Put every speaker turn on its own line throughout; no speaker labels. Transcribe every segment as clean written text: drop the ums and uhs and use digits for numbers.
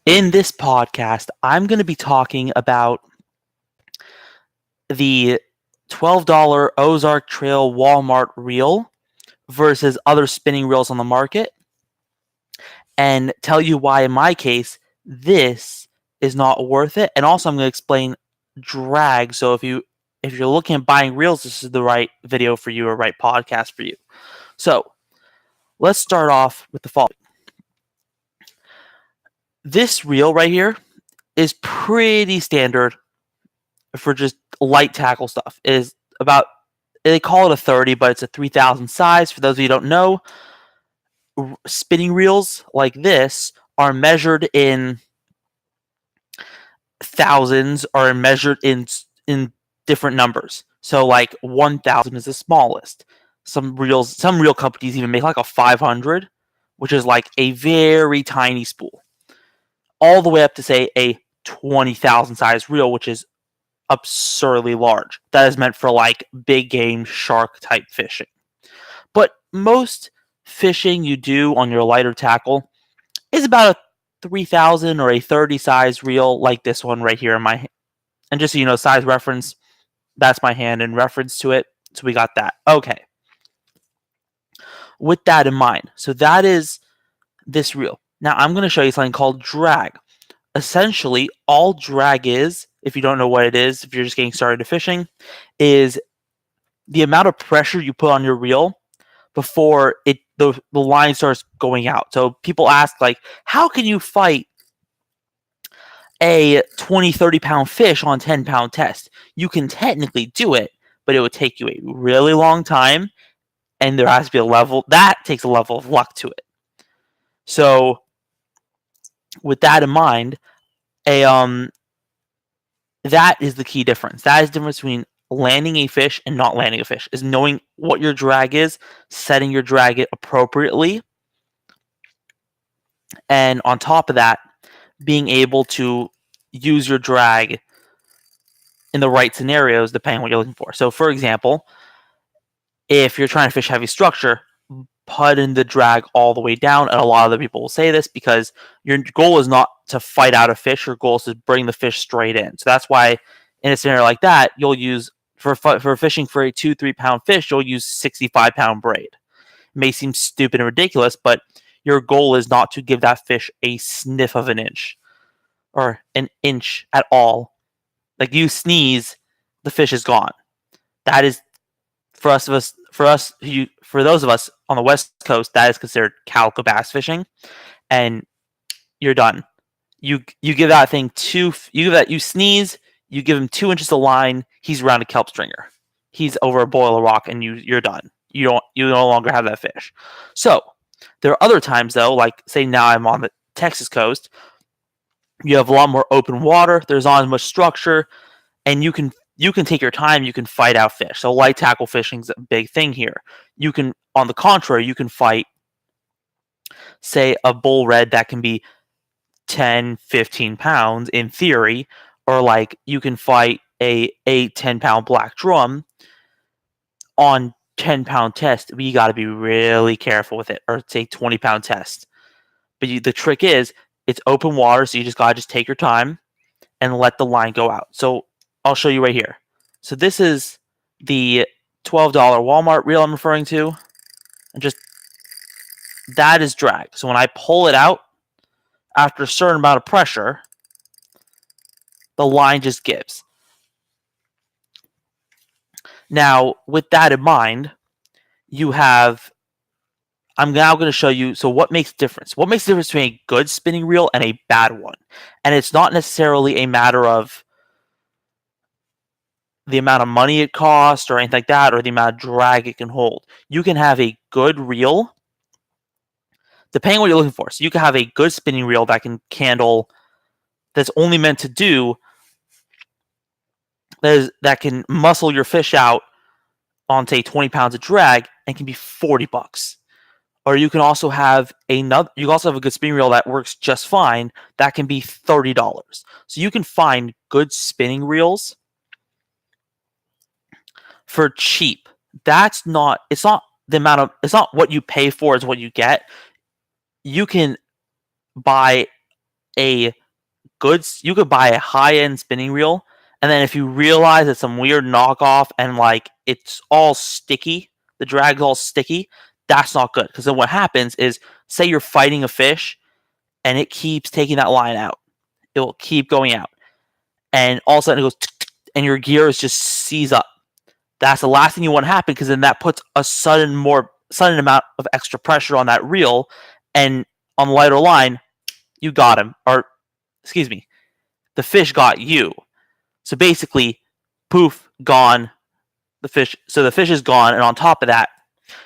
In this podcast, I'm going to be talking about the $12 Ozark Trail Walmart reel versus other spinning reels on the market, and tell you why, in my case, this is not worth it. And also, I'm going to explain drag. So if you're looking at buying reels, this is the right video for you or right podcast for you. So let's start off with the following. This reel right here is pretty standard for just light tackle stuff. It is about, they call it a 30, but it's a 3,000 size. For those of you who don't know, spinning reels like this are measured in thousands or measured in different numbers. So like 1,000 is the smallest. Some reel companies even make like a 500, which is like a very tiny spool, all the way up to say a 20,000 size reel, which is absurdly large. That is meant for like big game shark type fishing. But most fishing you do on your lighter tackle is about a 3,000 or a 30 size reel like this one right here in my hand. And just so you know, size reference, that's my hand in reference to it. So we got that. Okay. With that in mind, so that is this reel. Now I'm going to show you something called drag. Essentially, all drag is, if you don't know what it is, if you're just getting started to fishing, is the amount of pressure you put on your reel before the line starts going out. So people ask, like, how can you fight a 20, 30-pound fish on 10-pound test? You can technically do it, but it would take you a really long time, and there has to be a level, that takes a level of luck to it. So with that in mind, that is the key difference. That is the difference between landing a fish and not landing a fish, is knowing what your drag is, setting your drag appropriately, and on top of that, being able to use your drag in the right scenarios depending on what you're looking for. So for example, if you're trying to fish heavy structure, put in the drag all the way down. And a lot of the people will say this because your goal is not to fight out a fish. Your goal is to bring the fish straight in. So that's why in a scenario like that, you'll use, for fishing for a 2-3 pound fish, you'll use 65-pound braid. It may seem stupid and ridiculous, but your goal is not to give that fish a sniff of an inch or an inch at all. Like, you sneeze, the fish is gone. That is, for those of us on the West Coast, that is considered calico bass fishing, and you're done. You give that thing you sneeze, you give him 2 inches of line, he's around a kelp stringer. He's over a boil of rock, and you're done. You no longer have that fish. So there are other times though, like say now I'm on the Texas coast, you have a lot more open water, there's not as much structure, and you can take your time, you can fight out fish. So light tackle fishing is a big thing here. You can, on the contrary, you can fight, say, a bull red that can be 10, 15 pounds in theory, or like you can fight a 10-pound black drum on 10-pound test, but you got to be really careful with it, or say 20-pound test. But the trick is, it's open water, so you just got to take your time and let the line go out. So I'll show you right here. So this is the $12 Walmart reel I'm referring to. And just, that is drag. So when I pull it out, after a certain amount of pressure, the line just gives. Now, with that in mind, I'm now going to show you, so what makes the difference? What makes the difference between a good spinning reel and a bad one? And it's not necessarily a matter of the amount of money it costs or anything like that, or the amount of drag it can hold. You can have a good reel, depending on what you're looking for. So you can have a good spinning reel that can handle, that's only meant to do, that can muscle your fish out on, say, 20 pounds of drag, and can be $40. Or you can also have a good spinning reel that works just fine, that can be $30. So you can find good spinning reels for cheap. It's not it's not what you pay for, it's what you get. You can buy you could buy a high-end spinning reel, and then if you realize it's some weird knockoff and like it's all sticky, the drag's all sticky, that's not good. Because then what happens is, say you're fighting a fish and it keeps taking that line out. It will keep going out. And all of a sudden it goes and your gears just seize up. That's the last thing you want to happen, because then that puts a sudden amount of extra pressure on that reel, and on the lighter line, you got him. Or, excuse me, the fish got you. So basically, poof, gone. So the fish is gone, and on top of that,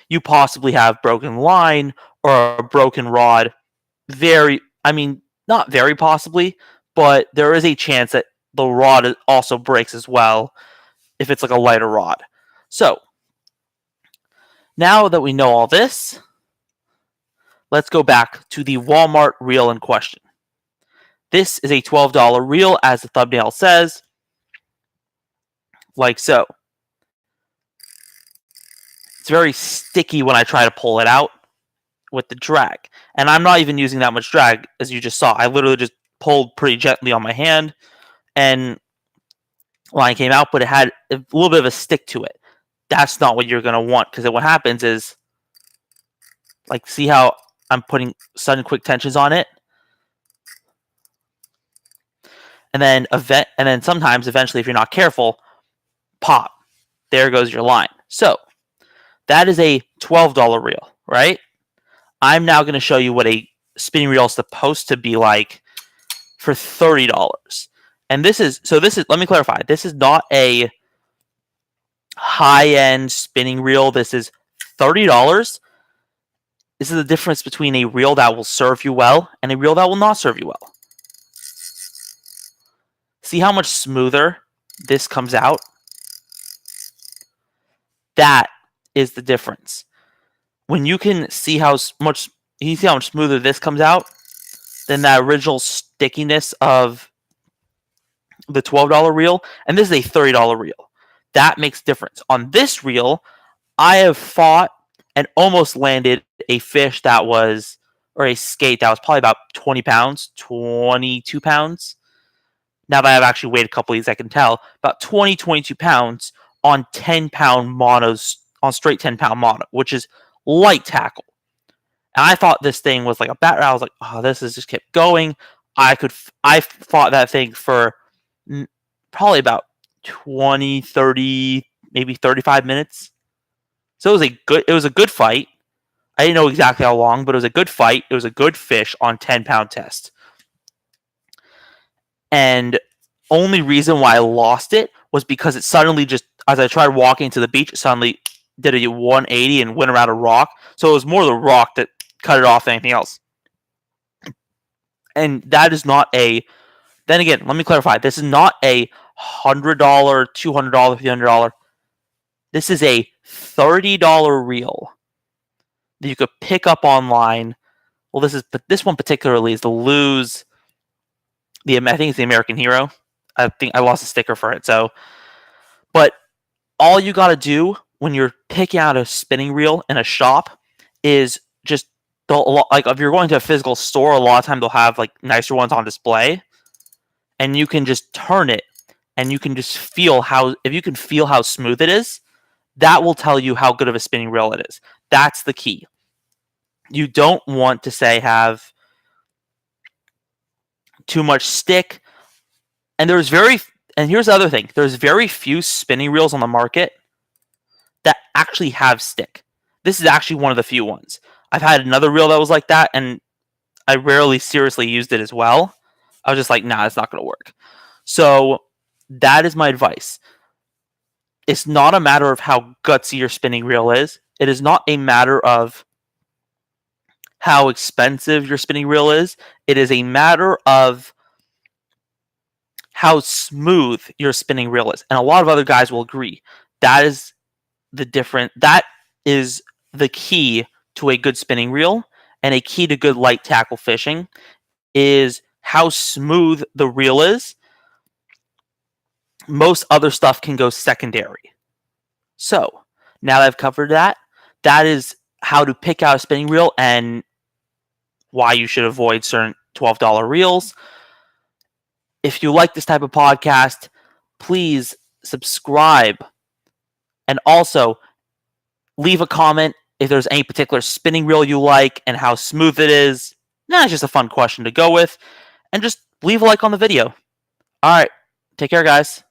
you possibly have broken line or a broken rod. Not very possibly, but there is a chance that the rod also breaks as well if it's like a lighter rod. So, now that we know all this, let's go back to the Walmart reel in question. This is a $12 reel, as the thumbnail says, like so. It's very sticky when I try to pull it out with the drag. And I'm not even using that much drag, as you just saw. I literally just pulled pretty gently on my hand, and line came out, but it had a little bit of a stick to it. That's not what you're going to want, because what happens is, like, see how I'm putting sudden quick tensions on it? And then sometimes, eventually, if you're not careful, pop. There goes your line. So, that is a $12 reel, right? I'm now going to show you what a spinning reel is supposed to be like for $30. And this is, let me clarify, this is not a high-end spinning reel. This is $30. This is the difference between a reel that will serve you well and a reel that will not serve you well. See how much smoother this comes out? That is the difference. When you can see how much smoother this comes out than that original stickiness of the $12 reel, and this is a $30 reel. That makes a difference. On this reel, I have fought and almost landed a fish or a skate that was probably about 20 pounds, 22 pounds. Now that I've actually weighed a couple of these, I can tell. About 20, 22 pounds on 10-pound monos, on straight 10-pound mono, which is light tackle. And I thought this thing was like a bat. I was like, oh, this has just kept going. I fought that thing for probably about 20, 30, maybe 35 minutes. So it was a good fight. I didn't know exactly how long, but it was a good fight. It was a good fish on 10-pound test. And only reason why I lost it was because it suddenly just, as I tried walking to the beach, it suddenly did a 180 and went around a rock. So it was more the rock that cut it off than anything else. And that is not then again, let me clarify. This is not a $100, $200, $300. This is a $30 reel that you could pick up online. Well, this one particularly is the Lose. I think it's the American Hero. I think I lost a sticker for it. So, but all you got to do when you're picking out a spinning reel in a shop is just like if you're going to a physical store, a lot of times they'll have like nicer ones on display, and you can just turn it, and you can just if you can feel how smooth it is, that will tell you how good of a spinning reel it is. That's the key. You don't want to have too much stick. And here's the other thing. There's very few spinning reels on the market that actually have stick. This is actually one of the few ones. I've had another reel that was like that, and I rarely seriously used it as well. I was just like, nah, it's not going to work. So that is my advice. It's not a matter of how gutsy your spinning reel is. It is not a matter of how expensive your spinning reel is. It is a matter of how smooth your spinning reel is. And a lot of other guys will agree. That is the key to a good spinning reel, and a key to good light tackle fishing is how smooth the reel is. Most other stuff can go secondary. So, now that I've covered that, that is how to pick out a spinning reel and why you should avoid certain $12 reels. If you like this type of podcast, please subscribe and also leave a comment if there's any particular spinning reel you like and how smooth it is. It's just a fun question to go with. And just leave a like on the video. All right. Take care, guys.